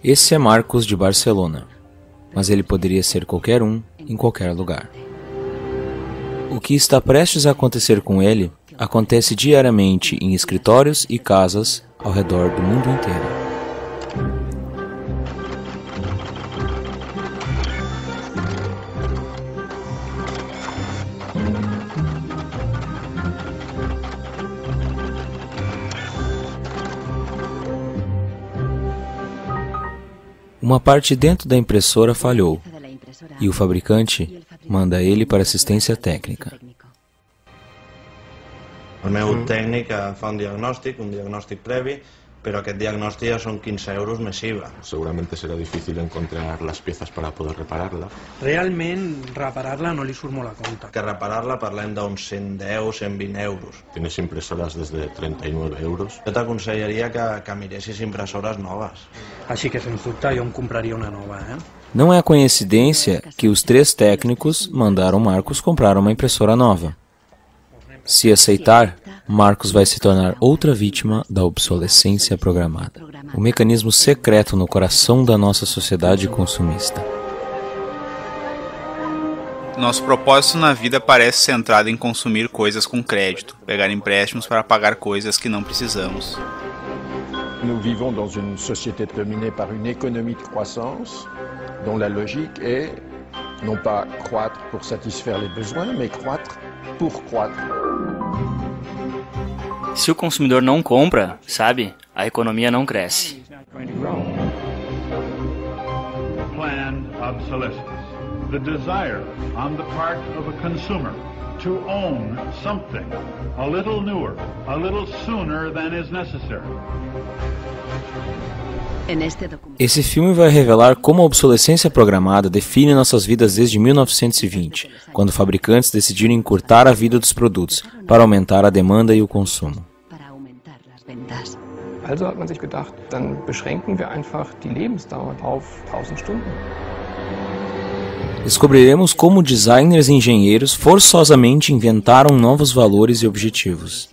Esse é Marcos de Barcelona, mas ele poderia ser qualquer um, em qualquer lugar. O que está prestes a acontecer com ele acontece diariamente em escritórios e casas ao redor do mundo inteiro. Uma parte dentro da impressora falhou e o fabricante manda ele para assistência técnica. El meu tècnic fa un diagnòstic previ, pero aquest diagnòstic ja són 15 euros més IVA. Seguramente será difícil encontrar las piezas para poder repararla. Realment, reparar-la no li surt molt a compte. Que reparar-la parlem d'uns 110, 120 euros. Tienes impresoras desde 39 euros. Jo t'aconsellaria que miressis impressores noves. Així que, sens dubte, jo em compraria una nova, Não é coincidência que os 3 técnicos mandaram Marcos comprar uma impressora nova. Se aceitar, Marcos vai se tornar outra vítima da obsolescência programada, o mecanismo secreto no coração da nossa sociedade consumista. Nosso propósito na vida parece centrado em consumir coisas com crédito, pegar empréstimos para pagar coisas que não precisamos. Nous vivons dans une société dominée par une économie de croissance dont la logique est non pas croître pour satisfaire les besoins, mais croître pour croître. Se o consumidor não compra, sabe, a economia não cresce. Planned obsolescence. The desire on the part of a consumer to own something a little newer, a little sooner than is necessary. Esse filme vai revelar como a obsolescência programada define nossas vidas desde 1920, quando fabricantes decidiram encurtar a vida dos produtos para aumentar a demanda e o consumo. Also hat man sich gedacht, dann beschränken wir einfach die Lebensdauer auf 1000 Stunden. Descobriremos como designers e engenheiros forçosamente inventaram novos valores e objetivos.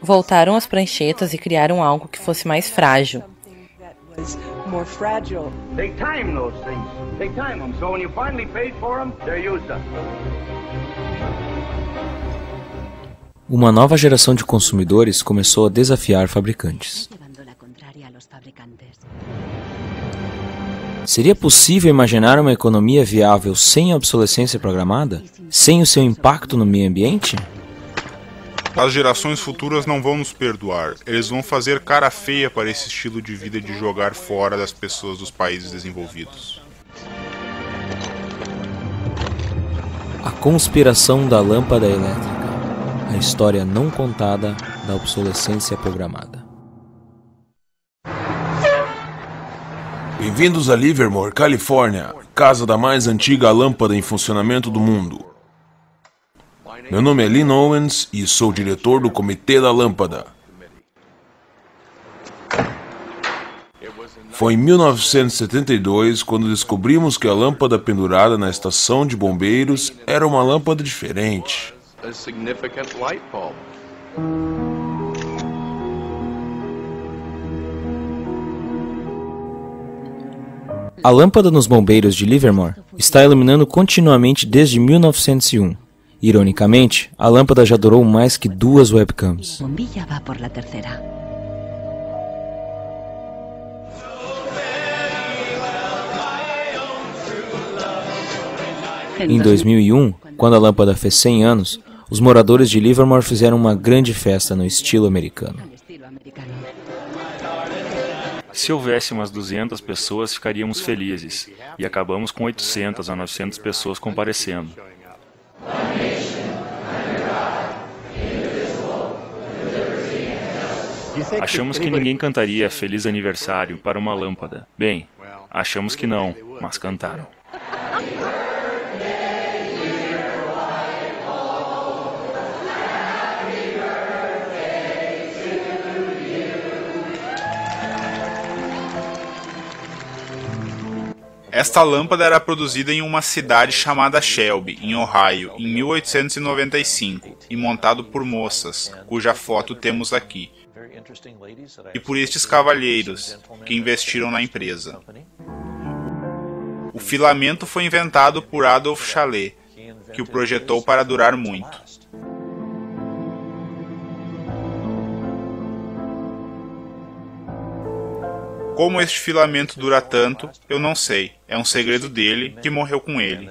Voltaram às pranchetas e criaram algo que fosse mais frágil. More fragile. They time those things. They time them. So when you finally paid for them, they're used up. Uma nova geração de consumidores começou a desafiar fabricantes. Seria possível imaginar uma economia viável sem a obsolescência programada? Sem o seu impacto no meio ambiente? As gerações futuras não vão nos perdoar. Eles vão fazer cara feia para esse estilo de vida de jogar fora das pessoas dos países desenvolvidos. A conspiração da lâmpada elétrica. A história não contada da obsolescência programada. Bem-vindos a Livermore, Califórnia, casa da mais antiga lâmpada em funcionamento do mundo. Meu nome é Lynn Owens e sou diretor do Comitê da Lâmpada. Foi em 1972 quando descobrimos que a lâmpada pendurada na estação de bombeiros era uma lâmpada diferente. A lâmpada nos bombeiros de Livermore está iluminando continuamente desde 1901. Ironicamente, a lâmpada já durou mais que 2 webcams. Em 2001, quando a lâmpada fez 100 anos, os moradores de Livermore fizeram uma grande festa no estilo americano. Se houvesse umas 200 pessoas, ficaríamos felizes. E acabamos com 800 a 900 pessoas comparecendo. Achamos que ninguém cantaria Feliz Aniversário para uma lâmpada. Bem, achamos que não, mas cantaram. Esta lâmpada era produzida em uma cidade chamada Shelby, em Ohio, em 1895, e montado por moças, cuja foto temos aqui. e por estes cavalheiros que investiram na empresa. O filamento foi inventado por Adolf Chalet, que o projetou para durar muito. Como este filamento dura tanto, eu não sei. É um segredo dele, que morreu com ele.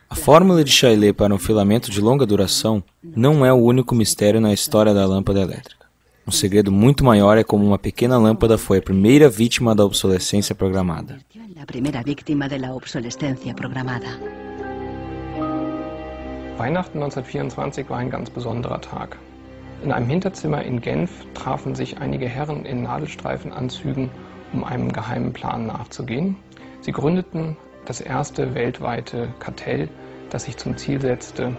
A fórmula de Chalet para um filamento de longa duração não é o único mistério na história da lâmpada elétrica. Um segredo muito maior é como uma pequena lâmpada foi a primeira vítima da obsolescência programada. Weihnachten 1924 war ein ganz besonderer Tag. In einem Hinterzimmer in Genf trafen sich einige Herren in Nadelstreifenanzügen, um einem geheimen Plan nachzugehen. Sie gründeten das erste weltweite Kartell, das sich zum Ziel setzte,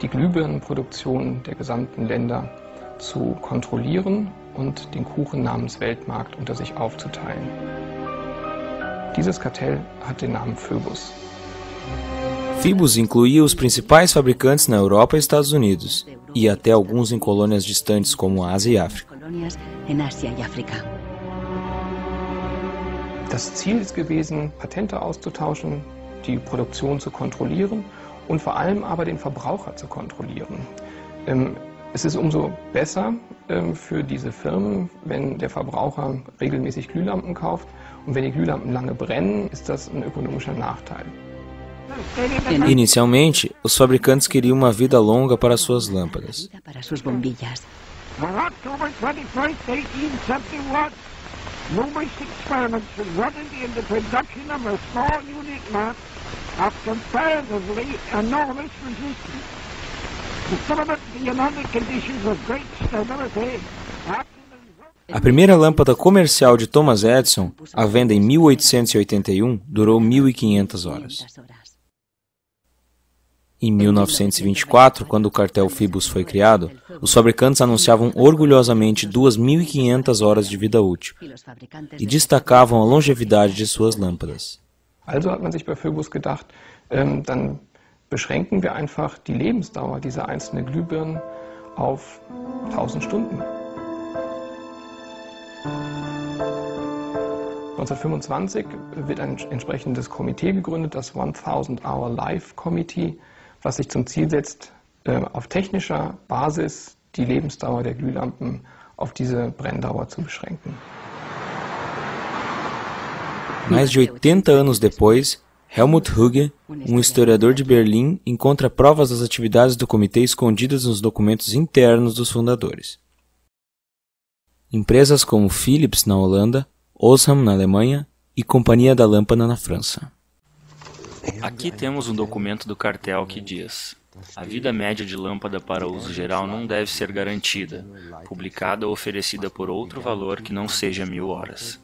die Glühbirnenproduktion der gesamten Länder zu kontrollieren und den Kuchen namens Weltmarkt unter sich aufzuteilen. Dieses Kartell hat den Namen Phoebus. Phoebus incluía os principais fabricantes na Europa e Estados Unidos, e até alguns em colônias distantes como Ásia e África. Das Ziel ist gewesen, Patente auszutauschen, die Produktion zu kontrollieren und vor allem aber den Verbraucher zu kontrollieren. Es ist umso besser für diese Firmen, wenn der Verbraucher regelmäßig Glühlampen kauft, und wenn die Glühlampen lange brennen, ist das ein ökonomischer Nachteil. Inicialmente, os fabricantes queriam uma vida longa para suas lâmpadas. A primeira lâmpada comercial de Thomas Edison, à venda em 1881, durou 1.500 horas. Em 1924, quando o cartel Phoebus foi criado, os fabricantes anunciavam orgulhosamente 2.500 horas de vida útil e destacavam a longevidade de suas lâmpadas. Also hat man sich bei Phoebus gedacht, dann beschränken wir einfach die Lebensdauer dieser einzelnen Glühbirnen auf 1000 Stunden. 1925 wird ein entsprechendes Komitee gegründet, das 1000-Hour Life Committee, was sich zum Ziel setzt, auf technischer Basis die Lebensdauer der Glühlampen auf diese Brenndauer zu beschränken. Mais de 80 anos depois, Helmut Hugge, um historiador de Berlim, encontra provas das atividades do comitê escondidas nos documentos internos dos fundadores. Empresas como Philips na Holanda, Osram na Alemanha e Companhia da Lâmpada na França. Aqui temos um documento do cartel que diz: a vida média de lâmpada para uso geral não deve ser garantida, publicada ou oferecida por outro valor que não seja 1000 horas.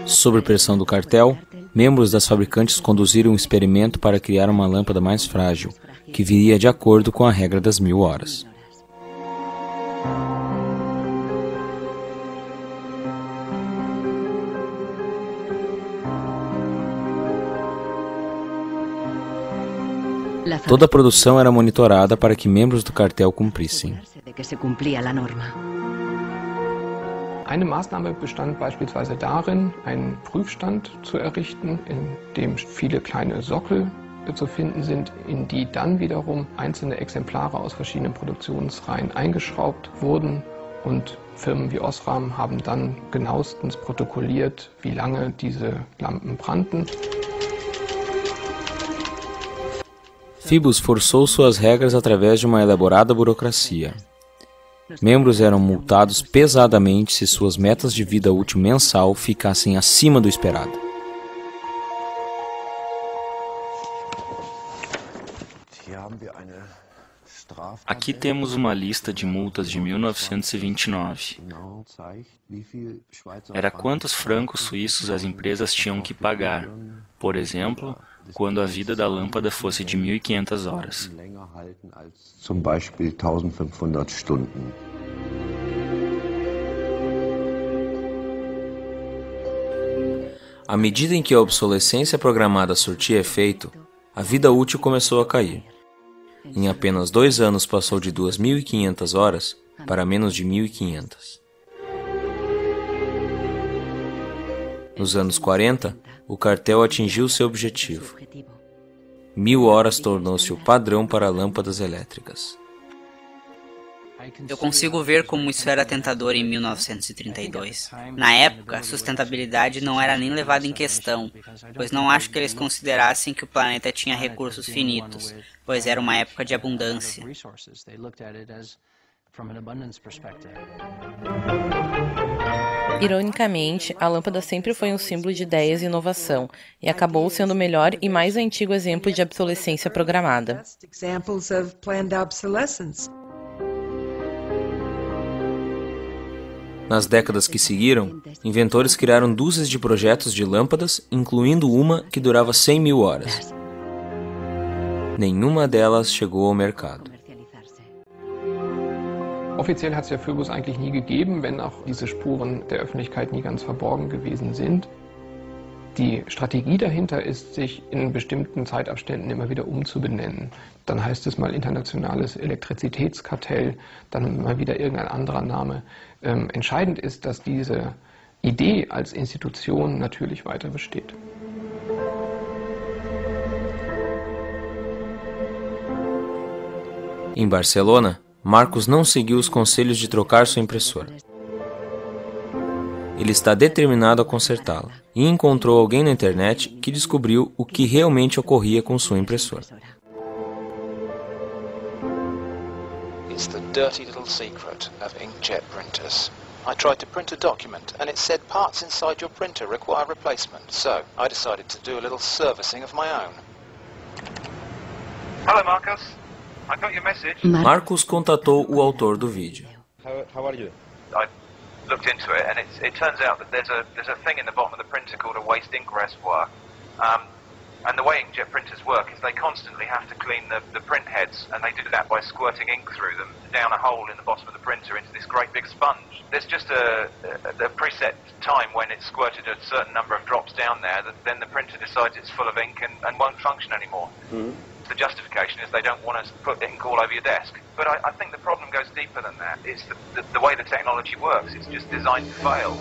Sob pressão do cartel, membros das fabricantes conduziram um experimento para criar uma lâmpada mais frágil, que viria de acordo com a regra das 1000 horas. Toda a produção era monitorada para que membros do cartel cumprissem. Eine Maßnahme bestand beispielsweise darin, einen Prüfstand zu errichten, in dem viele kleine Sockel zu finden sind, in die dann wiederum einzelne Exemplare aus verschiedenen Produktionsreihen eingeschraubt wurden, und Firmen wie Osram haben dann genauestens protokolliert, wie lange diese Lampen brannten. Phoebus forçou suas regras através de uma elaborada burocracia. Membros eram multados pesadamente se suas metas de vida útil mensal ficassem acima do esperado. Aqui temos uma lista de multas de 1929. Era quantos francos suíços as empresas tinham que pagar, por exemplo, quando a vida da lâmpada fosse de 1500 horas. Zum Beispiel 1500 Stunden. À medida em que a obsolescência programada surtia efeito, a vida útil começou a cair. Em apenas 2 anos passou de 2.500 horas para menos de 1.500. Nos anos 40, o cartel atingiu seu objetivo. 1.000 horas tornou-se o padrão para lâmpadas elétricas. Eu consigo ver como isso era tentador em 1932. Na época, a sustentabilidade não era nem levada em questão, pois não acho que eles considerassem que o planeta tinha recursos finitos, pois era uma época de abundância. Ironicamente, a lâmpada sempre foi um símbolo de ideias e inovação, e acabou sendo o melhor e mais antigo exemplo de obsolescência programada. Nas décadas que seguiram, inventores criaram dúzias de projetos de lâmpadas, incluindo uma que durava 100.000 horas. Nenhuma delas chegou ao mercado. Offiziell hat es ja Philips eigentlich nie gegeben, wenn auch diese Spuren der Öffentlichkeit nie ganz verborgen gewesen sind. Die Strategie dahinter ist, sich in bestimmten Zeitabständen immer wieder umzubenennen. Dann heißt es mal internationales Elektrizitätskartell, dann mal wieder irgendein anderer Name. Entscheidend ist, dass diese Idee als Institution natürlich weiter besteht. Em Barcelona, Marcos não seguiu os conselhos de trocar sua impressora. Ele está determinado a consertá-la e encontrou alguém na internet que descobriu o que realmente ocorria com sua impressora. It's the dirty little secret of inkjet printers. I tried to print a document and it said parts inside your printer require replacement, so I decided to do a little servicing of my own. Hello, Marcus. I got your message. Marcos contatou o autor do vídeo. How are you? I looked into it, and it turns out that there's a thing in the bottom of the printer called a waste ink reservoir. And the way inkjet printers work is they constantly have to clean the print heads, and they do that by squirting ink through them down a hole in the bottom of the printer into this great big sponge. There's just a preset time when it's squirted a certain number of drops down there that then the printer decides it's full of ink and won't function anymore. The justification is they don't want to put ink all over your desk. But I think the problem goes deeper than that. It's the way the technology works. It's just designed to fail.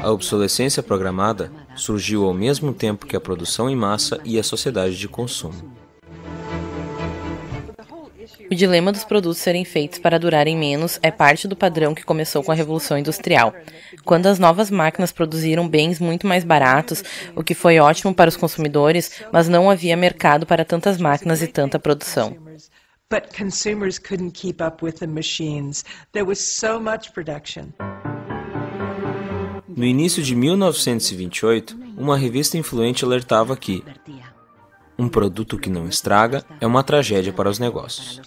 A obsolescência programada surgiu ao mesmo tempo que a produção em massa e a sociedade de consumo. O dilema dos produtos serem feitos para durarem menos é parte do padrão que começou com a Revolução Industrial, quando as novas máquinas produziram bens muito mais baratos, o que foi ótimo para os consumidores, mas não havia mercado para tantas máquinas e tanta produção. But consumers couldn't keep up with the machines. There was so much production. No início de 1928, uma revista influente alertava que um produto que não estraga é uma tragédia para os negócios.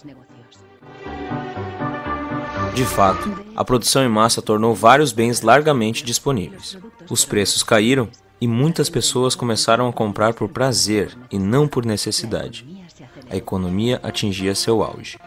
De fato, a produção em massa tornou vários bens largamente disponíveis. Os preços caíram e muitas pessoas começaram a comprar por prazer e não por necessidade. A economia atingia seu auge.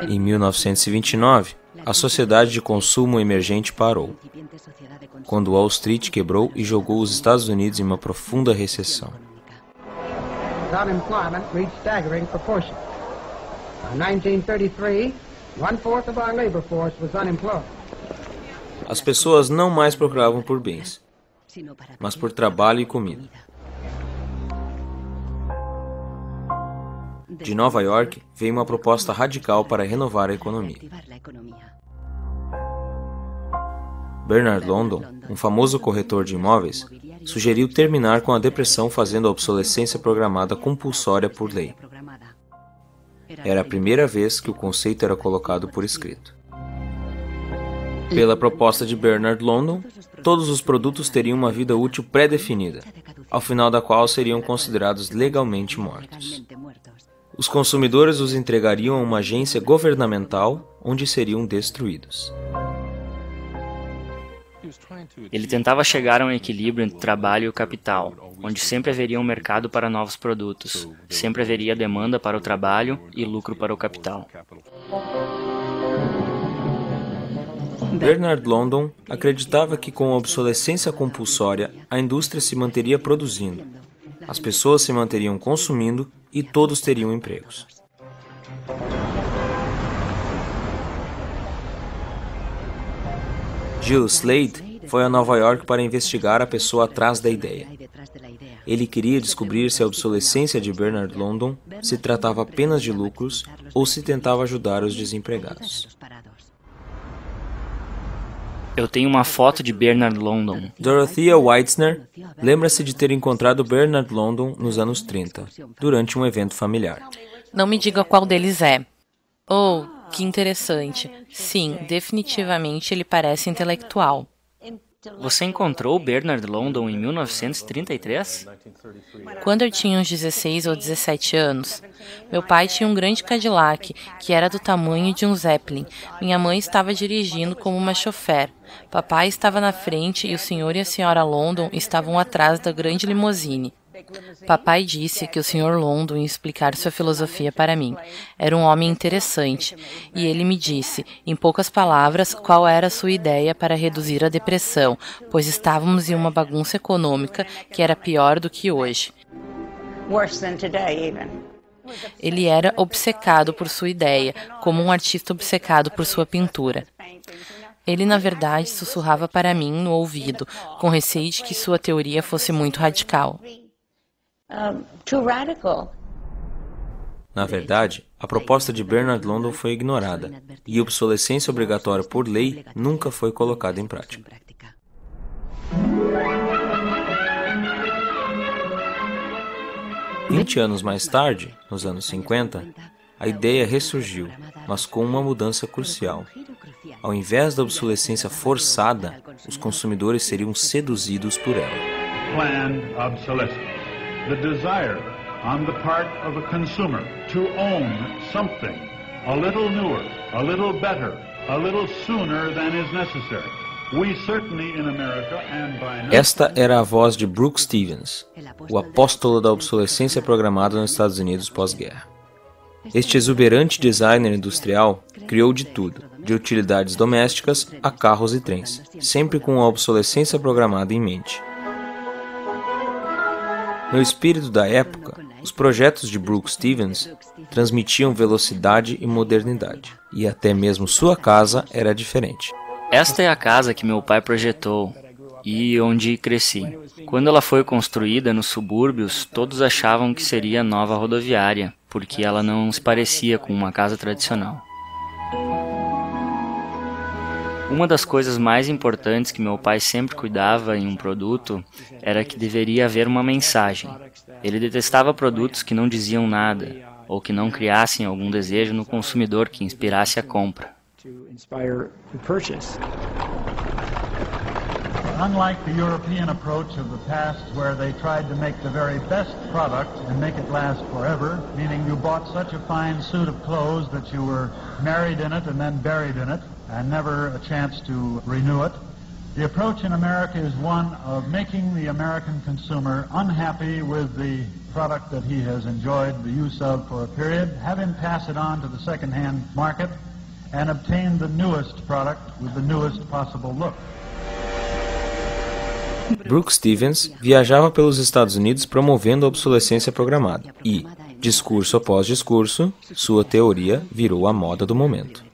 Em 1929, a sociedade de consumo emergente parou, quando Wall Street quebrou e jogou os Estados Unidos em uma profunda recessão. Unemployment reached staggering proportions. In 1933, 1/4 of our labor force was unemployed. As pessoas não mais procuravam por bens, mas por trabalho e comida. De Nova York veio uma proposta radical para renovar a economia. Bernard London, um famoso corretor de imóveis, sugeriu terminar com a depressão fazendo a obsolescência programada compulsória por lei. Era a primeira vez que o conceito era colocado por escrito. Pela proposta de Bernard London, todos os produtos teriam uma vida útil pré-definida, ao final da qual seriam considerados legalmente mortos. Os consumidores os entregariam a uma agência governamental, onde seriam destruídos. Ele tentava chegar a um equilíbrio entre trabalho e o capital, onde sempre haveria um mercado para novos produtos, sempre haveria demanda para o trabalho e lucro para o capital. Bernard London acreditava que com a obsolescência compulsória, a indústria se manteria produzindo, as pessoas se manteriam consumindo e todos teriam empregos. Gil Slade foi a Nova York para investigar a pessoa atrás da ideia. Ele queria descobrir se a obsolescência de Bernard London se tratava apenas de lucros ou se tentava ajudar os desempregados. Eu tenho uma foto de Bernard London. Dorothea Weitzner lembra-se de ter encontrado Bernard London nos anos 30, durante um evento familiar. Não me diga qual deles é. Oh, que interessante. Sim, definitivamente ele parece intelectual. Você encontrou Bernard London em 1933? Quando eu tinha uns 16 ou 17 anos. Meu pai tinha um grande Cadillac, que era do tamanho de um Zeppelin. Minha mãe estava dirigindo como uma chofer. Papai estava na frente e o senhor e a senhora London estavam atrás da grande limusine. Papai disse que o Sr. London ia explicar sua filosofia para mim. Era um homem interessante, e ele me disse, em poucas palavras, qual era a sua ideia para reduzir a depressão, pois estávamos em uma bagunça econômica que era pior do que hoje. Ele era obcecado por sua ideia, como um artista obcecado por sua pintura. Ele, na verdade, sussurrava para mim no ouvido, com receio de que sua teoria fosse muito radical. Na verdade, a proposta de Bernard London foi ignorada, e a obsolescência obrigatória por lei nunca foi colocada em prática. Vinte anos mais tarde, nos anos 50, a ideia ressurgiu, mas com uma mudança crucial. Ao invés da obsolescência forçada, os consumidores seriam seduzidos por ela. Planned obsolescence. The desire on the part of a consumer to own something a little newer, a little better, a little sooner than is necessary. We certainly in America and by now... Esta era a voz de Brooks Stevens, o apóstolo da obsolescência programada nos Estados Unidos pós-guerra. Este exuberante designer industrial criou de tudo, de utilidades domésticas a carros e trens, sempre com a obsolescência programada em mente. No espírito da época, os projetos de Brooks Stevens transmitiam velocidade e modernidade, e até mesmo sua casa era diferente. Esta é a casa que meu pai projetou e onde cresci. Quando ela foi construída nos subúrbios, todos achavam que seria a nova rodoviária, porque ela não se parecia com uma casa tradicional. Uma das coisas mais importantes que meu pai sempre cuidava em um produto era que deveria haver uma mensagem. Ele detestava produtos que não diziam nada ou que não criassem algum desejo no consumidor que inspirasse a compra. Unlike the European approach of the past where they tried to make the very best product and make it last forever, meaning you bought such a fine suit of clothes that you were married in it and then buried in it and never a chance to renew it. The approach in America is one of making the American consumer unhappy with the product that he has enjoyed the use of for a period, have him pass it on to the second-hand market and obtain the newest product with the newest possible look. Brooks Stevens viajava pelos Estados Unidos promovendo a obsolescência programada e, discurso após discurso, sua teoria virou a moda do momento.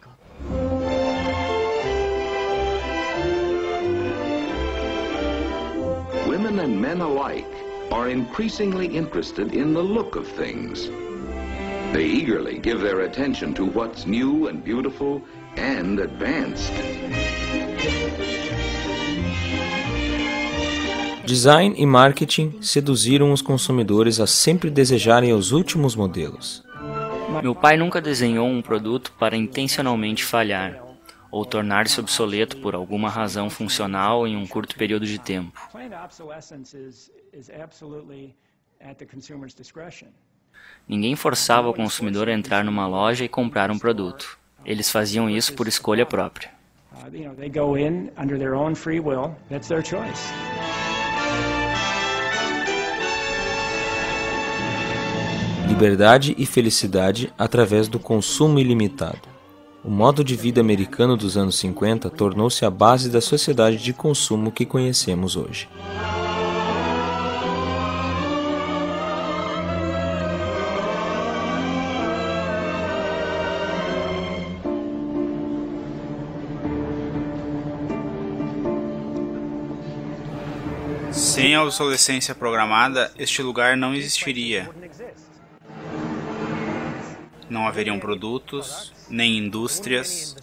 Women and men alike are increasingly interested in the look of things. They eagerly give their attention to what's new and beautiful and advanced. Design e marketing seduziram os consumidores a sempre desejarem os últimos modelos. Meu pai nunca desenhou um produto para intencionalmente falhar ou tornar-se obsoleto por alguma razão funcional em um curto período de tempo. Ninguém forçava o consumidor a entrar numa loja e comprar um produto. Eles faziam isso por escolha própria. They go in under their own free will. That's their choice. Liberdade e felicidade através do consumo ilimitado. O modo de vida americano dos anos 50 tornou-se a base da sociedade de consumo que conhecemos hoje. Sem a obsolescência programada, este lugar não existiria. Não haveriam produtos, nem indústrias,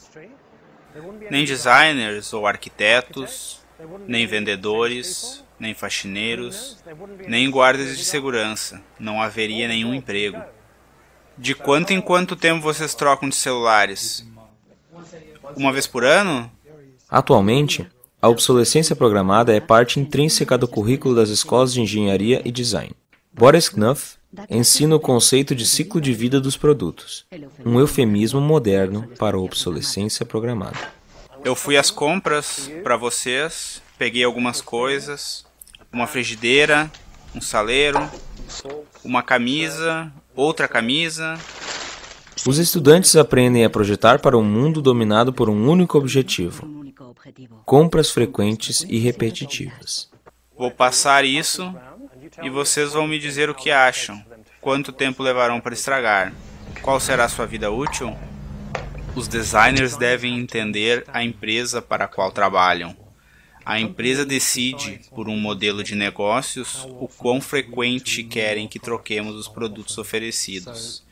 nem designers ou arquitetos, nem vendedores, nem faxineiros, nem guardas de segurança. Não haveria nenhum emprego. De quanto em quanto tempo vocês trocam de celulares? Uma vez por ano? Atualmente, a obsolescência programada é parte intrínseca do currículo das escolas de engenharia e design. Boris Knuth ensina o conceito de ciclo de vida dos produtos, um eufemismo moderno para a obsolescência programada. Eu fui às compras para vocês, peguei algumas coisas, uma frigideira, um saleiro, uma camisa, outra camisa. Os estudantes aprendem a projetar para um mundo dominado por um único objetivo: compras frequentes e repetitivas. Vou passar isso e vocês vão me dizer o que acham. Quanto tempo levarão para estragar? Qual será a sua vida útil? Os designers devem entender a empresa para a qual trabalham. A empresa decide, por um modelo de negócios, o quão frequente querem que troquemos os produtos oferecidos.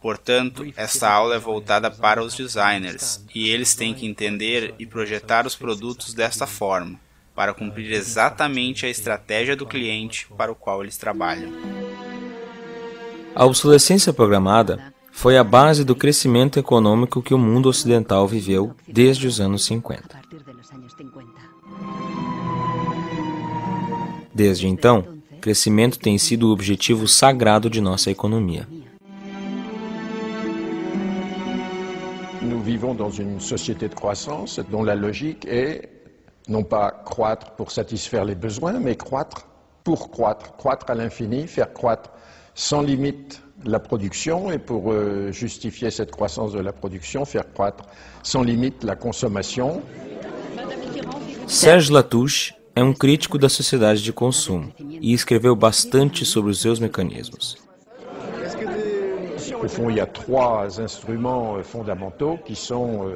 Portanto, esta aula é voltada para os designers, e eles têm que entender e projetar os produtos desta forma, para cumprir exatamente a estratégia do cliente para o qual eles trabalham. A obsolescência programada foi a base do crescimento econômico que o mundo ocidental viveu desde os anos 50. Desde então, crescimento tem sido o objetivo sagrado de nossa economia. Nous vivons dans une société de croissance dont la logique est non pas croître pour satisfaire les besoins, mais croître pour croître, croître à l'infini, faire croître sans limite la production et pour justifier cette croissance de la production, faire croître sans limite la consommation. Serge Latouche é um crítico da sociedade de consumo e escreveu bastante sobre os seus mecanismos. Au fond, il y a trois instruments fondamentaux qui sont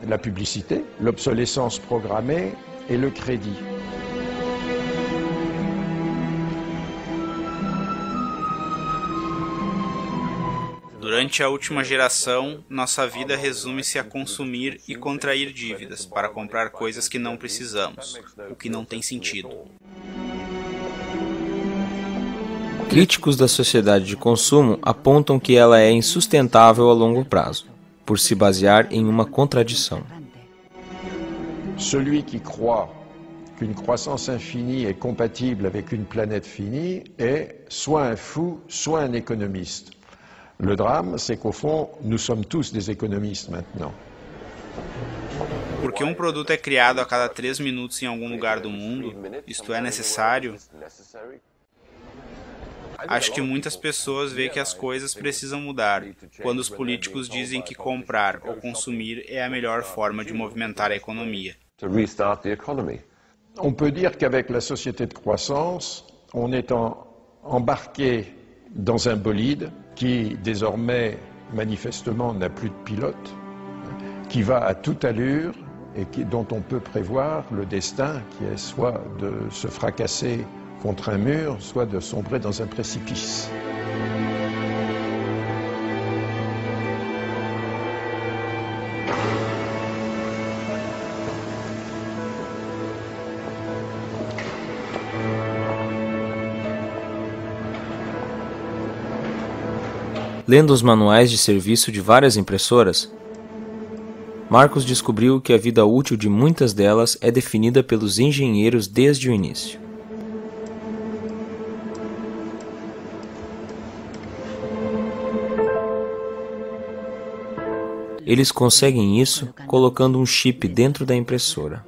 la publicité, l'obsolescence programmée et le crédit. Durante a última geração, nossa vida resume-se a consumir e contrair dívidas para comprar coisas que não precisamos, o que não tem sentido. Críticos da sociedade de consumo apontam que ela é insustentável a longo prazo, por se basear em uma contradição. Celui qui croit qu'une croissance infinie est compatible avec une planète finie est soit un fou, soit un économiste. Le drame, c'est qu'au fond, nous sommes tous des économistes maintenant. Porque um produto é criado a cada 3 minutos em algum lugar do mundo, isto é necessário? Acho que muitas pessoas veem que as coisas precisam mudar, quando os políticos dizem que comprar ou consumir é a melhor forma de movimentar a economia. On peut dire qu'avec la société de croissance, on est embarqué dans un bolide qui désormais manifestement n'a plus de pilote, qui va à toute allure et dont on peut prévoir le destin qui est soit de se fracasser contre un mur, soit de sombrer dans un précipice. Lendo os manuais de serviço de várias impressoras, Marcos descobriu que a vida útil de muitas delas é definida pelos engenheiros desde o início. Eles conseguem isso colocando um chip dentro da impressora.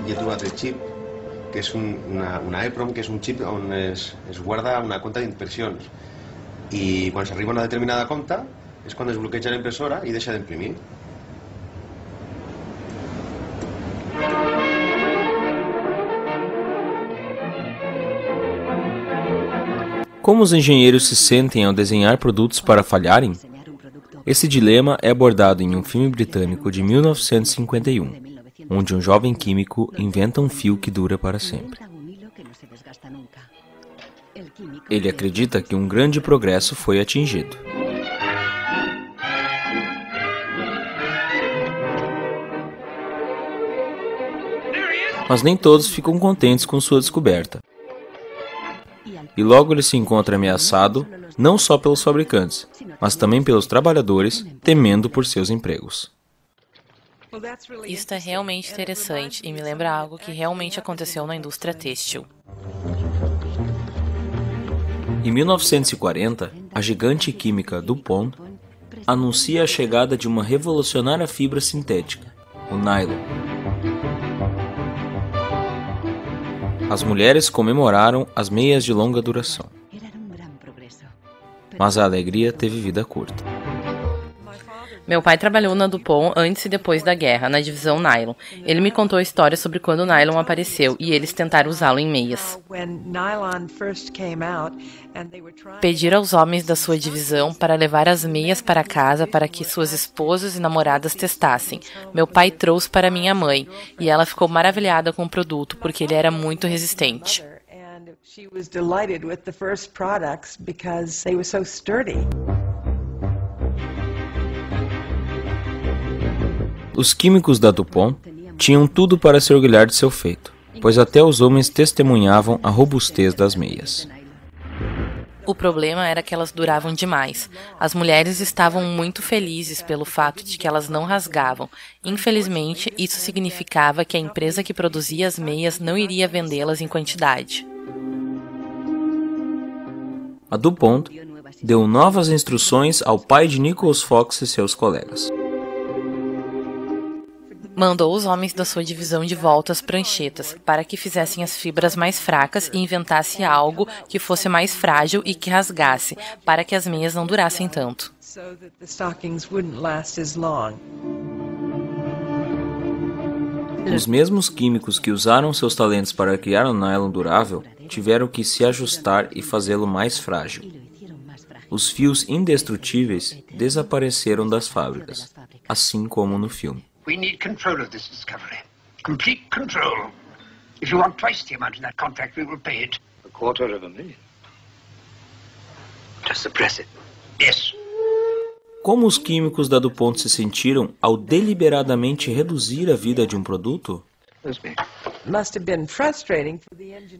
Hi ha trobat el xip, que és una EEPROM, que és un xip on es guarda una compta d'impressions. I quan s'arriba a una determinada compta és quan es bloqueja la impressora i deixa d'imprimir. Como os engenheiros se sentem ao desenhar produtos para falharem? Esse dilema é abordado em um filme britânico de 1951, onde um jovem químico inventa um fio que dura para sempre. Ele acredita que um grande progresso foi atingido. Mas nem todos ficam contentes com sua descoberta. E logo ele se encontra ameaçado, não só pelos fabricantes, mas também pelos trabalhadores, temendo por seus empregos. Isso é realmente interessante e me lembra algo que realmente aconteceu na indústria têxtil. Em 1940, a gigante química DuPont anuncia a chegada de uma revolucionária fibra sintética, o nylon. As mulheres comemoraram as meias de longa duração. Mas a alegria teve vida curta. Meu pai trabalhou na DuPont antes e depois da guerra, na divisão nylon. Ele me contou histórias sobre quando o nylon apareceu e eles tentaram usá-lo em meias. Pediram aos homens da sua divisão para levar as meias para casa para que suas esposas e namoradas testassem. Meu pai trouxe para minha mãe e ela ficou maravilhada com o produto porque ele era muito resistente. Os químicos da DuPont tinham tudo para se orgulhar de seu feito, pois até os homens testemunhavam a robustez das meias. O problema era que elas duravam demais. As mulheres estavam muito felizes pelo fato de que elas não rasgavam. Infelizmente, isso significava que a empresa que produzia as meias não iria vendê-las em quantidade. A DuPont deu novas instruções ao pai de Nicholas Fox e seus colegas. Mandou os homens da sua divisão de volta às pranchetas, para que fizessem as fibras mais fracas e inventasse algo que fosse mais frágil e que rasgasse, para que as meias não durassem tanto. Os mesmos químicos que usaram seus talentos para criar um nylon durável, tiveram que se ajustar e fazê-lo mais frágil. Os fios indestrutíveis desapareceram das fábricas, assim como no filme. We need control of this discovery. Complete control. If you want twice the amount in that contract, we will pay it. $250,000. To suppress it. Yes. Como os químicos da DuPont se sentiram ao deliberadamente reduzir a vida de um produto?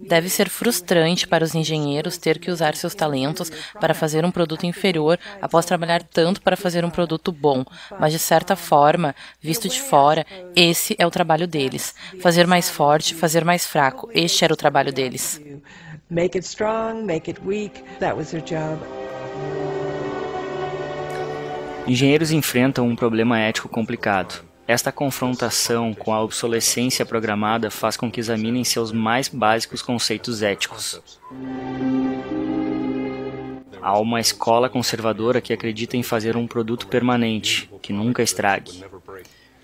Deve ser frustrante para os engenheiros ter que usar seus talentos para fazer um produto inferior após trabalhar tanto para fazer um produto bom, mas de certa forma, visto de fora, esse é o trabalho deles. Fazer mais forte, fazer mais fraco, este era o trabalho deles. Make it strong, make it weak, that was their job. Engenheiros enfrentam um problema ético complicado. Esta confrontação com a obsolescência programada faz com que examinem seus mais básicos conceitos éticos. Há uma escola conservadora que acredita em fazer um produto permanente, que nunca estrague.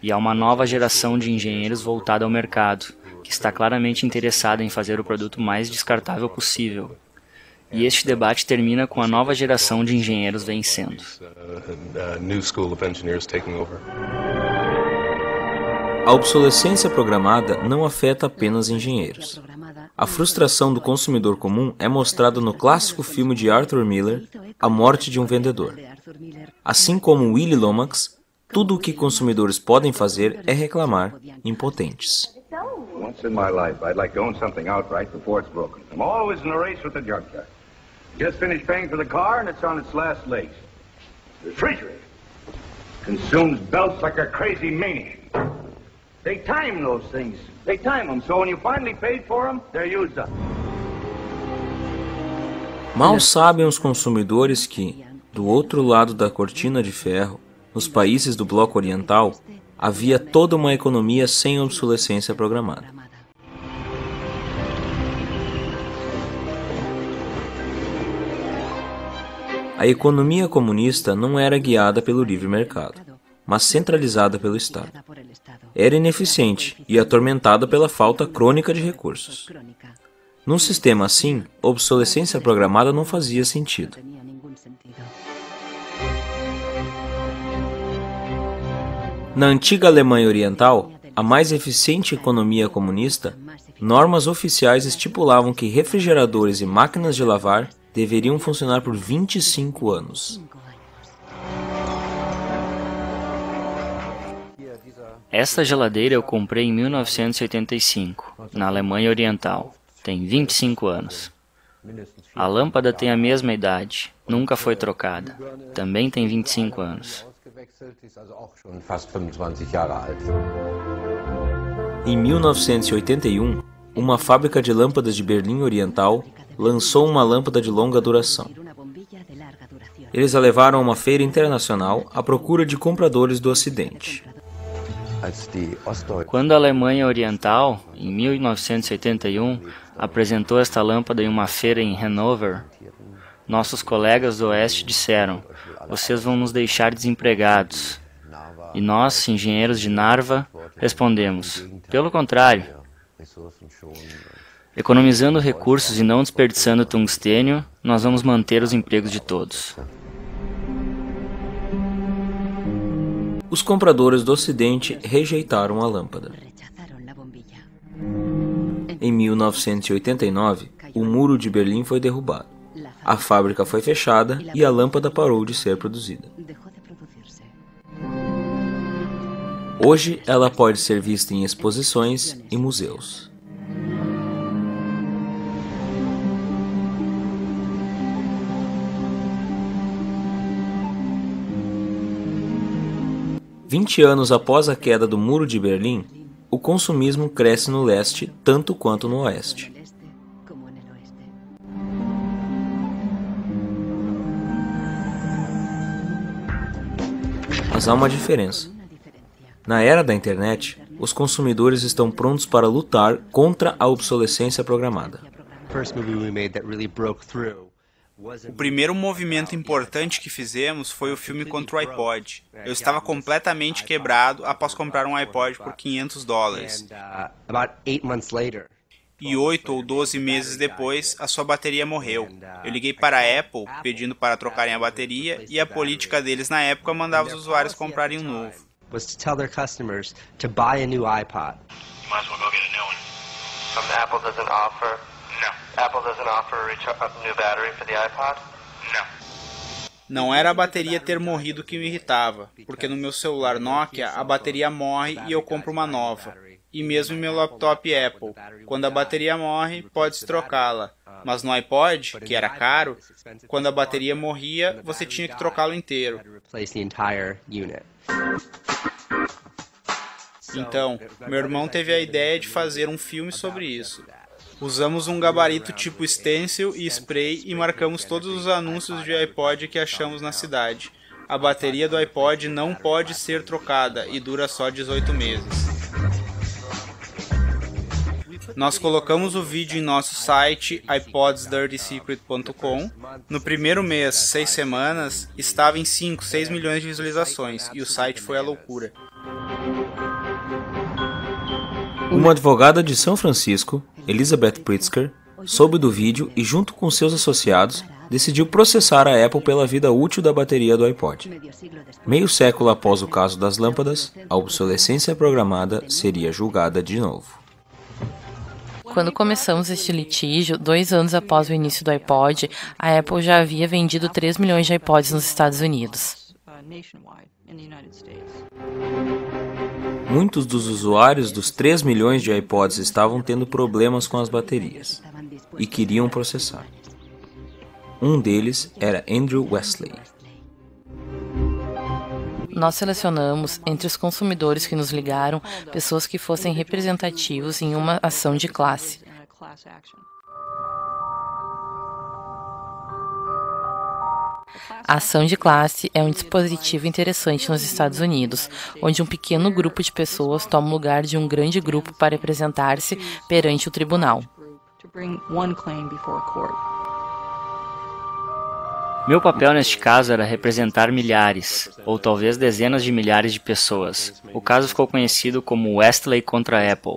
E há uma nova geração de engenheiros voltada ao mercado, que está claramente interessada em fazer o produto mais descartável possível. E este debate termina com a nova geração de engenheiros vencendo. A obsolescência programada não afeta apenas engenheiros. A frustração do consumidor comum é mostrada no clássico filme de Arthur Miller, A Morte de um Vendedor. Assim como Willy Lomax, tudo o que consumidores podem fazer é reclamar, impotentes. Once in my life, I'd like to own something outright before it's broken. I'm always in a race with the junkyard. Just finished paying for the car and it's on its last legs. The refrigerator consumes belts like a crazy maniac. They time those things. They time them, so when you finally paid for them, they're used up. Mal sabem os consumidores que, do outro lado da cortina de ferro, nos países do bloco oriental, havia toda uma economia sem obsolescência programada. A economia comunista não era guiada pelo livre mercado, mas centralizada pelo Estado. Era ineficiente e atormentada pela falta crônica de recursos. Num sistema assim, a obsolescência programada não fazia sentido. Na antiga Alemanha Oriental, a mais eficiente economia comunista, normas oficiais estipulavam que refrigeradores e máquinas de lavar deveriam funcionar por 25 anos. Esta geladeira eu comprei em 1985, na Alemanha Oriental. Tem 25 anos. A lâmpada tem a mesma idade, nunca foi trocada. Também tem 25 anos. Em 1981, uma fábrica de lâmpadas de Berlim Oriental lançou uma lâmpada de longa duração. Eles a levaram a uma feira internacional à procura de compradores do Ocidente. Quando a Alemanha Oriental, em 1981, apresentou esta lâmpada em uma feira em Hanover, nossos colegas do Oeste disseram: "Vocês vão nos deixar desempregados." E nós, engenheiros de Narva, respondemos: "Pelo contrário. Economizando recursos e não desperdiçando tungstênio, nós vamos manter os empregos de todos." Os compradores do Ocidente rejeitaram a lâmpada. Em 1989, o Muro de Berlim foi derrubado. A fábrica foi fechada e a lâmpada parou de ser produzida. Hoje, ela pode ser vista em exposições e museus. "20 anos após a queda do Muro de Berlim, o consumismo cresce no leste tanto quanto no oeste. Mas há uma diferença. Na era da internet, os consumidores estão prontos para lutar contra a obsolescência programada. O primeiro movimento importante que fizemos foi o filme contra o iPod. Eu estava completamente quebrado após comprar um iPod por $500. E 8 ou 12 meses depois, a sua bateria morreu. Eu liguei para a Apple pedindo para trocarem a bateria e a política deles na época mandava os usuários comprarem um novo. Was to tell their customers to buy a new iPod. Might as well go get a new one. Apple doesn't offer. No. Apple doesn't offer a new battery for the iPod? No. Não era a bateria ter morrido que me irritava, porque no meu celular Nokia a bateria morre e eu compro uma nova. E mesmo em meu laptop Apple, quando a bateria morre, pode-se trocá-la. Mas no iPod, que era caro, quando a bateria morria, você tinha que trocá-lo inteiro. Então, meu irmão teve a ideia de fazer um filme sobre isso. Usamos um gabarito tipo stencil e spray e marcamos todos os anúncios de iPod que achamos na cidade. A bateria do iPod não pode ser trocada e dura só 18 meses. Nós colocamos o vídeo em nosso site ipodsdirtysecret.com. No primeiro mês, 6 semanas, estava em 5, 6 milhões de visualizações e o site foi a loucura. Uma advogada de São Francisco, Elizabeth Pritzker, soube do vídeo e, junto com seus associados, decidiu processar a Apple pela vida útil da bateria do iPod. Meio século após o caso das lâmpadas, a obsolescência programada seria julgada de novo. Quando começamos este litígio, 2 anos após o início do iPod, a Apple já havia vendido 3 milhões de iPods nos Estados Unidos. Muitos dos usuários dos 3 milhões de iPods estavam tendo problemas com as baterias e queriam processar. Um deles era Andrew Wesley. Nós selecionamos, entre os consumidores que nos ligaram, pessoas que fossem representativos em uma ação de classe. A ação de classe é um dispositivo interessante nos Estados Unidos, onde um pequeno grupo de pessoas toma o lugar de um grande grupo para representar-se perante o tribunal. Meu papel neste caso era representar milhares, ou talvez dezenas de milhares de pessoas. O caso ficou conhecido como Westley contra Apple.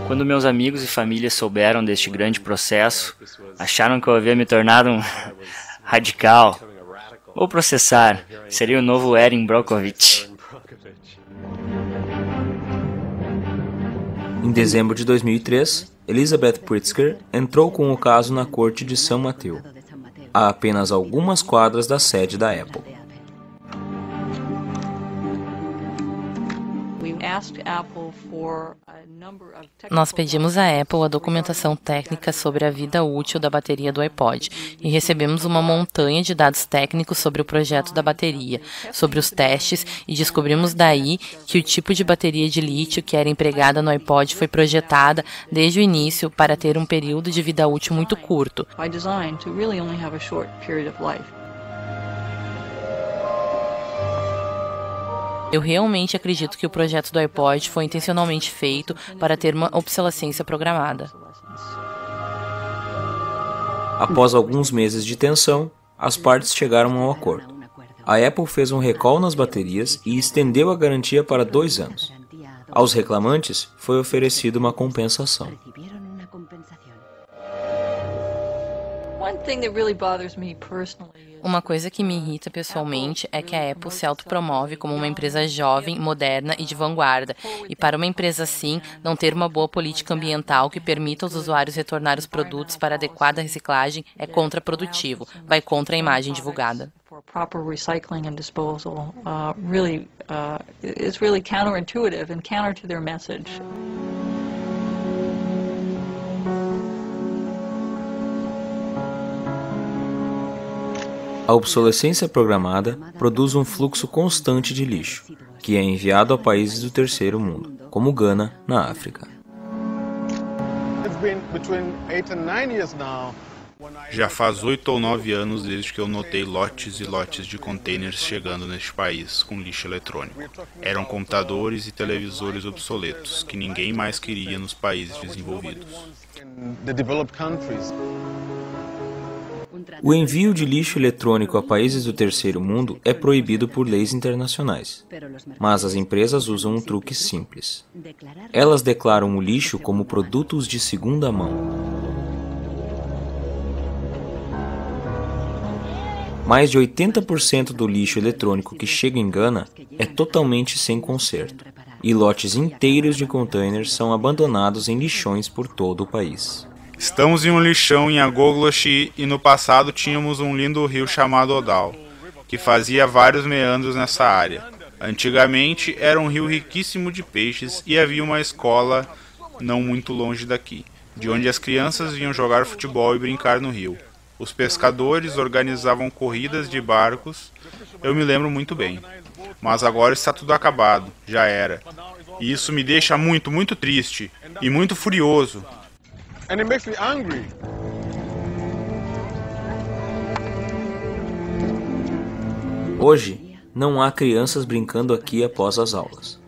Quando meus amigos e família souberam deste grande processo, acharam que eu havia me tornado um radical. Vou processar, seria o novo Erin Brockovich. Em dezembro de 2003, Elizabeth Pritzker entrou com o caso na corte de São Mateus, a apenas algumas quadras da sede da Apple. Nós pedimos à Apple a documentação técnica sobre a vida útil da bateria do iPod e recebemos uma montanha de dados técnicos sobre o projeto da bateria, sobre os testes, e descobrimos daí que o tipo de bateria de lítio que era empregada no iPod foi projetada desde o início para ter um período de vida útil muito curto. Eu realmente acredito que o projeto do iPod foi intencionalmente feito para ter uma obsolescência programada. Após alguns meses de tensão, as partes chegaram a um acordo. A Apple fez um recall nas baterias e estendeu a garantia para 2 anos. Aos reclamantes foi oferecida uma compensação. Uma coisa que me irrita pessoalmente é que a Apple se autopromove como uma empresa jovem, moderna e de vanguarda, e para uma empresa assim, não ter uma boa política ambiental que permita aos usuários retornar os produtos para adequada reciclagem é contraprodutivo, vai contra a imagem divulgada. It's really counterintuitive and counter to their message. A obsolescência programada produz um fluxo constante de lixo, que é enviado a países do terceiro mundo, como Gana, na África. Já faz 8 ou 9 anos desde que eu notei lotes e lotes de containers chegando neste país com lixo eletrônico. Eram computadores e televisores obsoletos, que ninguém mais queria nos países desenvolvidos. O envio de lixo eletrônico a países do terceiro mundo é proibido por leis internacionais, mas as empresas usam um truque simples. Elas declaram o lixo como produtos de segunda mão. Mais de 80% do lixo eletrônico que chega em Gana é totalmente sem conserto, e lotes inteiros de containers são abandonados em lixões por todo o país. Estamos em um lixão em Agogloshi e no passado tínhamos um lindo rio chamado Odal, que fazia vários meandros nessa área. Antigamente era um rio riquíssimo de peixes e havia uma escola não muito longe daqui, de onde as crianças vinham jogar futebol e brincar no rio. Os pescadores organizavam corridas de barcos, eu me lembro muito bem. Mas agora está tudo acabado, já era. E isso me deixa muito, muito triste e muito furioso. And it makes me angry. Hoje, não há crianças brincando aqui após as aulas.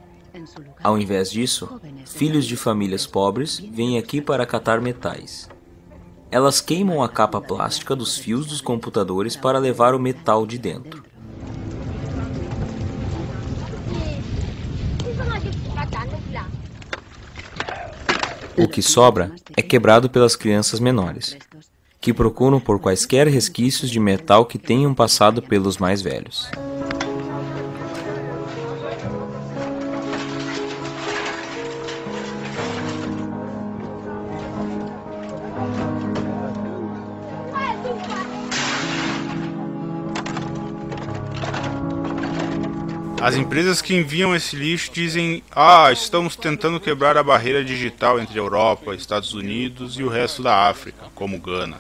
Ao invés disso, filhos de famílias pobres vêm aqui para catar metais. Elas queimam a capa plástica dos fios dos computadores para levar o metal de dentro. O que sobra é quebrado pelas crianças menores, que procuram por quaisquer resquícios de metal que tenham passado pelos mais velhos. As empresas que enviam esse lixo dizem: estamos tentando quebrar a barreira digital entre a Europa, Estados Unidos e o resto da África, como Gana.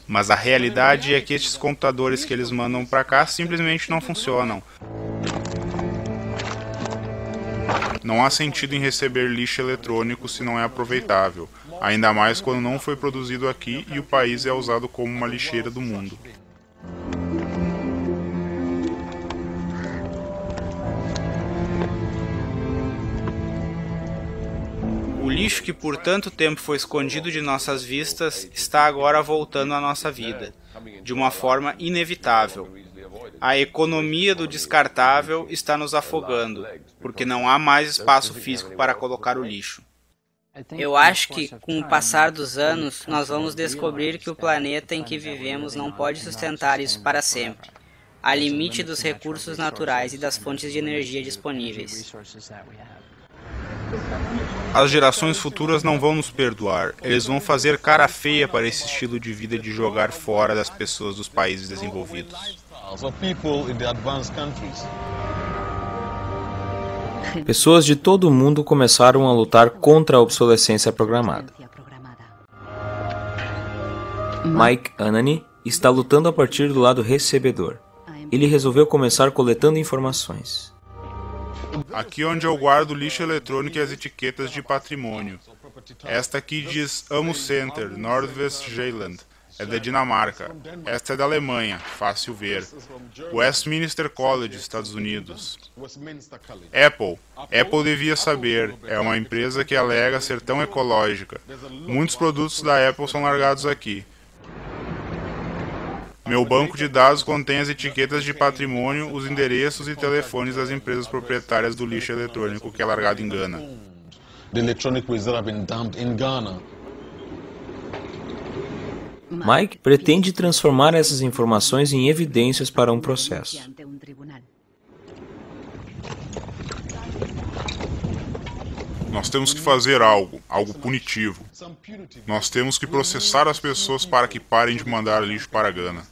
Mas a realidade é que estes computadores que eles mandam para cá simplesmente não funcionam. Não há sentido em receber lixo eletrônico se não é aproveitável, ainda mais quando não foi produzido aqui e o país é usado como uma lixeira do mundo. O lixo que por tanto tempo foi escondido de nossas vistas está agora voltando à nossa vida, de uma forma inevitável. A economia do descartável está nos afogando, porque não há mais espaço físico para colocar o lixo. Eu acho que, com o passar dos anos, nós vamos descobrir que o planeta em que vivemos não pode sustentar isso para sempre. Há limite dos recursos naturais e das fontes de energia disponíveis. As gerações futuras não vão nos perdoar. Eles vão fazer cara feia para esse estilo de vida de jogar fora das pessoas dos países desenvolvidos. Pessoas de todo o mundo começaram a lutar contra a obsolescência programada. Mike Anani está lutando a partir do lado recebedor. Ele resolveu começar coletando informações. Aqui onde eu guardo o lixo eletrônico e as etiquetas de patrimônio. Esta aqui diz Amo Center, Nordvestjylland. É da Dinamarca. Esta é da Alemanha, fácil ver. Westminster College, Estados Unidos. Apple devia saber. É uma empresa que alega ser tão ecológica. Muitos produtos da Apple são largados aqui. Meu banco de dados contém as etiquetas de patrimônio, os endereços e telefones das empresas proprietárias do lixo eletrônico que é largado em Gana. Mike pretende transformar essas informações em evidências para um processo. Nós temos que fazer algo punitivo. Nós temos que processar as pessoas para que parem de mandar lixo para Gana.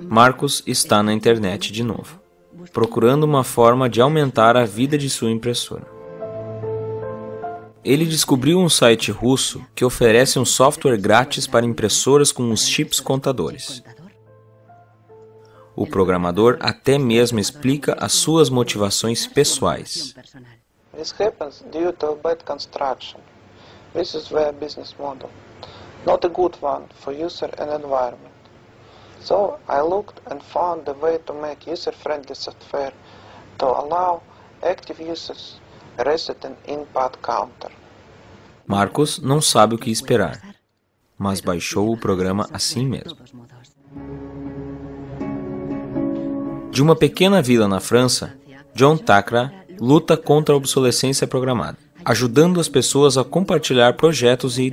Marcos está na internet de novo, procurando uma forma de aumentar a vida de sua impressora. Ele descobriu um site russo que oferece um software grátis para impressoras com os chips contadores. O programador até mesmo explica as suas motivações pessoais. This happens due to bad construction. This is their business model, not a good one for user and environment. So I looked and found a way to make user-friendly software to allow active users reset an input counter. Marcos não sabe o que esperar, mas baixou o programa assim mesmo. De uma pequena vila na França, John Tacra luta contra a obsolescência programada, ajudando as pessoas a compartilhar projetos e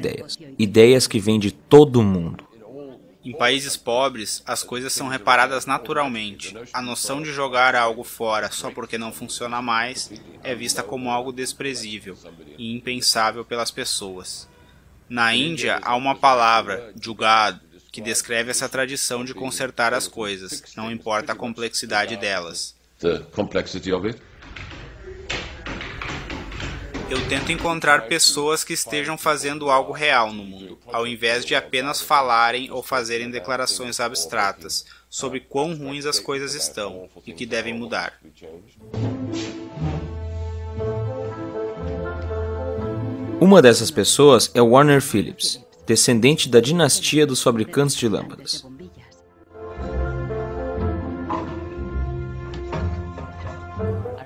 ideias que vêm de todo mundo. Em países pobres, as coisas são reparadas naturalmente. A noção de jogar algo fora só porque não funciona mais é vista como algo desprezível e impensável pelas pessoas. Na Índia, há uma palavra, jugad, que descreve essa tradição de consertar as coisas, não importa a complexidade delas. Eu tento encontrar pessoas que estejam fazendo algo real no mundo, ao invés de apenas falarem ou fazerem declarações abstratas sobre quão ruins as coisas estão e que devem mudar. Uma dessas pessoas é Warner Phillips, descendente da dinastia dos fabricantes de lâmpadas.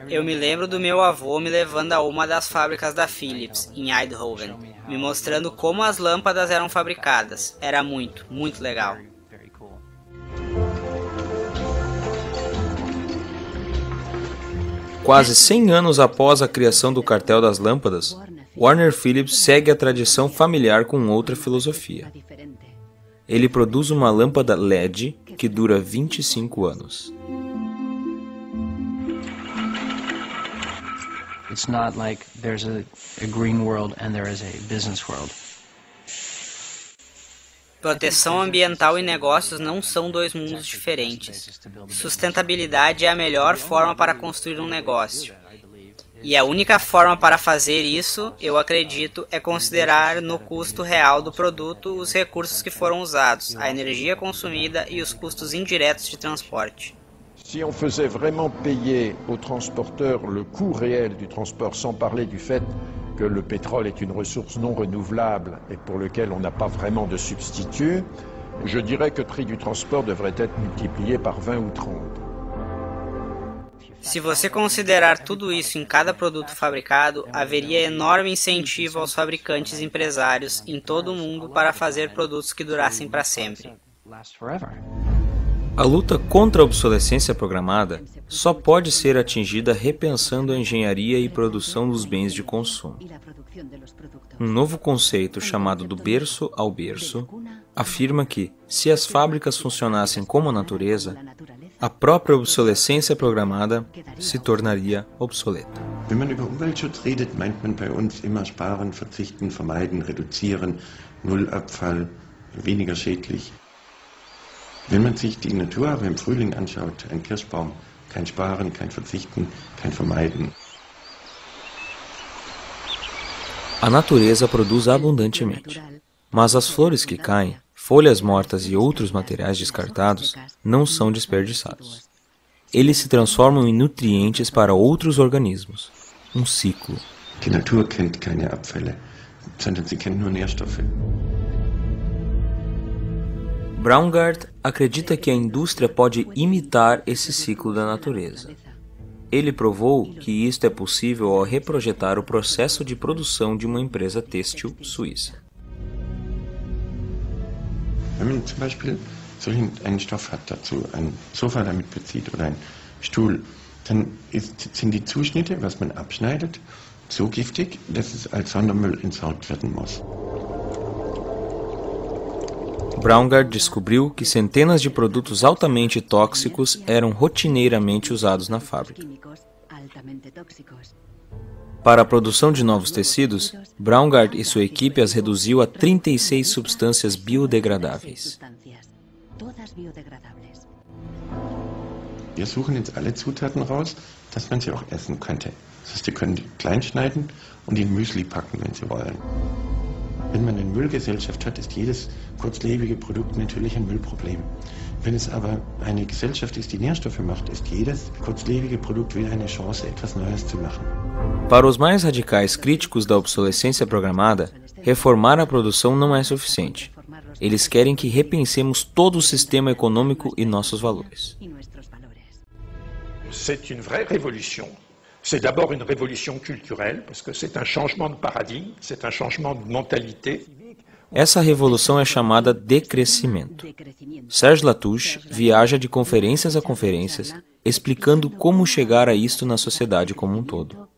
Eu me lembro do meu avô me levando a uma das fábricas da Philips, em Eindhoven, me mostrando como as lâmpadas eram fabricadas. Era muito legal. Quase 100 anos após a criação do cartel das lâmpadas, Warner Phillips segue a tradição familiar com outra filosofia. Ele produz uma lâmpada LED que dura 25 anos. It's not like there's a green world and there is a business world. Proteção ambiental e negócios não são dois mundos diferentes. Sustentabilidade é a melhor forma para construir um negócio. E a única forma para fazer isso, eu acredito, é considerar no custo real do produto os recursos que foram usados, a energia consumida e os custos indiretos de transporte. Si on faisait vraiment payer aux transporteurs le coût réel du transport, sans parler du fait que le pétrole est une ressource non renouvelable et pour lequel on n'a pas vraiment de substitut, je dirais que le prix du transport devrait être multiplié par 20 ou 30. Se você considerar tudo isso em cada produto fabricado, haveria enorme incentivo aos fabricantes e empresários em todo o mundo para fazer produtos que durassem para sempre. A luta contra a obsolescência programada só pode ser atingida repensando a engenharia e produção dos bens de consumo. Um novo conceito chamado do berço ao berço afirma que, se as fábricas funcionassem como a natureza, a própria obsolescência programada se tornaria obsoleta. Wenn man über Umweltschutz redet, meint man bei uns immer sparen, verzichten, vermeiden, reduzieren, Nullabfall, weniger schädlich. Wenn man sich die Natur aber im Frühling anschaut, ein Kirschbaum, kein Sparen, kein Verzichten, kein Vermeiden. A natureza produz abundantemente, mas as flores que caem, folhas mortas e outros materiais descartados não são desperdiçados. Eles se transformam em nutrientes para outros organismos. Um ciclo. Die Natur kennt keine Abfälle, sondern sie kennt nur Nährstoffe. Braungart acredita que a indústria pode imitar esse ciclo da natureza. Ele provou que isto é possível ao reprojetar o processo de produção de uma empresa têxtil suíça. Wenn man zum Beispiel einen Stoff hat, dazu ein Sofa damit bezieht oder einen Stuhl, dann sind die Zuschnitte, was man abschneidet, so giftig, dass es als Sondermüll entsorgt werden muss. Braungart descobriu que centenas de produtos altamente tóxicos eram rotineiramente usados na fábrica. Para a produção de novos tecidos, Braungart e sua equipe as reduziu a 36 substâncias biodegradáveis. Wir suchen jetzt alle Zutaten raus, dass man sie auch essen könnte. Das heißt, Sie können die klein schneiden und in Müsli packen, wenn Sie wollen. Wenn man eine Müllgesellschaft hat, ist jedes kurzlebige Produkt natürlich ein Müllproblem. Wenn es aber eine Gesellschaft ist, die Nährstoffe macht, ist jedes kurzlebige Produkt wieder eine Chance, etwas Neues zu machen. Para os mais radicais críticos da obsolescência programada, reformar a produção não é suficiente. Eles querem que repensemos todo o sistema econômico e nossos valores. C'est une vraie révolution. C'est d'abord une révolution culturelle, parce que c'est un changement de paradigme, c'est un changement de mentalité. Essa revolução é chamada decrescimento. Serge Latouche viaja de conferências a conferências, explicando como chegar a isto na sociedade como um todo.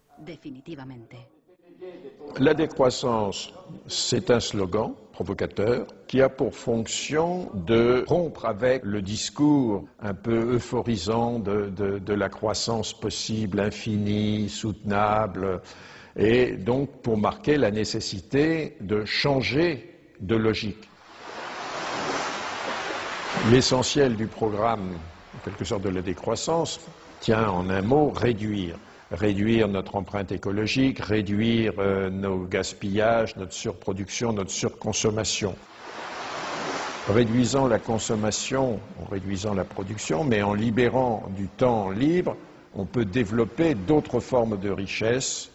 La décroissance, c'est un slogan provocateur qui a pour fonction de rompre avec le discours un peu euphorisant de la croissance possible, infinie, soutenable, et donc pour marquer la nécessité de changer de logique. L'essentiel du programme, en quelque sorte de la décroissance, tient en un mot réduire. Réduire notre empreinte écologique, réduire nos gaspillages, notre surproduction, notre surconsommation. Réduisant la consommation, en réduisant la production, mais en libérant du temps libre, on peut développer d'autres formes de richesse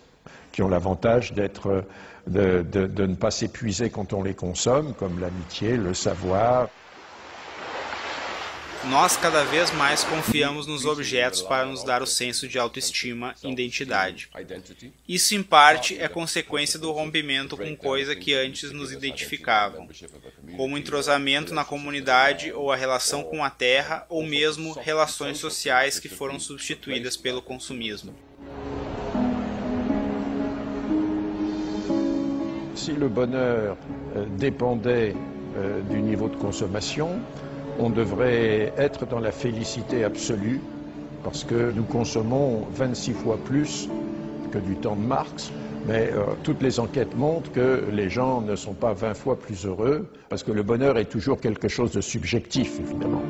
qui ont l'avantage d'être, de ne pas s'épuiser quand on les consomme, comme l'amitié, le savoir. Nós cada vez mais confiamos nos objetos para nos dar o senso de autoestima e identidade. Isso, em parte, é consequência do rompimento com coisas que antes nos identificavam, como o entrosamento na comunidade ou a relação com a terra, ou mesmo relações sociais que foram substituídas pelo consumismo. Si le bonheur dépendait du niveau de consommation, on devrait être dans la félicité absolue, parce que nous consommons 26 fois plus que du temps de Marx. Mais toutes les enquêtes montrent que les gens ne sont pas 20 fois plus heureux, parce que le bonheur est toujours quelque chose de subjectif, évidemment.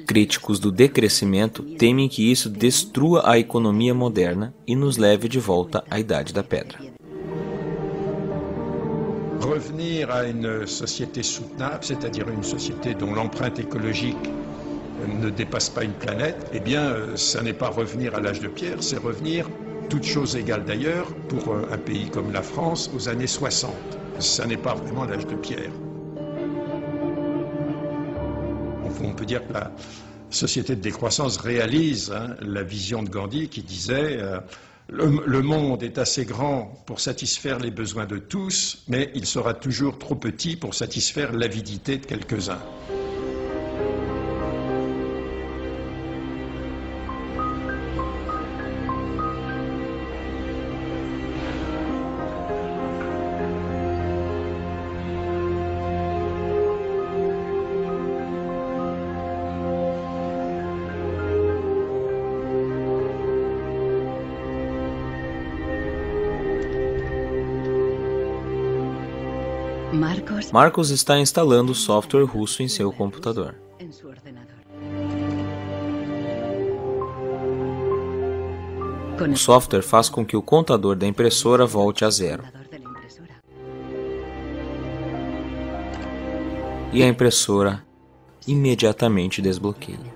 Críticos do decrescimento temem que isso destrua a economia moderna e nos leve de volta à Idade da Pedra. Revenir à une société soutenable, c'est-à-dire une société dont l'empreinte écologique ne dépasse pas une planète, eh bien, ça n'est pas revenir à l'âge de pierre, c'est revenir, toutes choses égales d'ailleurs, pour un pays comme la France, aux années 60. Ça n'est pas vraiment l'âge de pierre. On peut dire que la société de décroissance réalise la vision de Gandhi qui disait le monde est assez grand pour satisfaire les besoins de tous, mais il sera toujours trop petit pour satisfaire l'avidité de quelques-uns. Marcos está instalando o software russo em seu computador. O software faz com que o contador da impressora volte a zero. E a impressora imediatamente desbloqueia.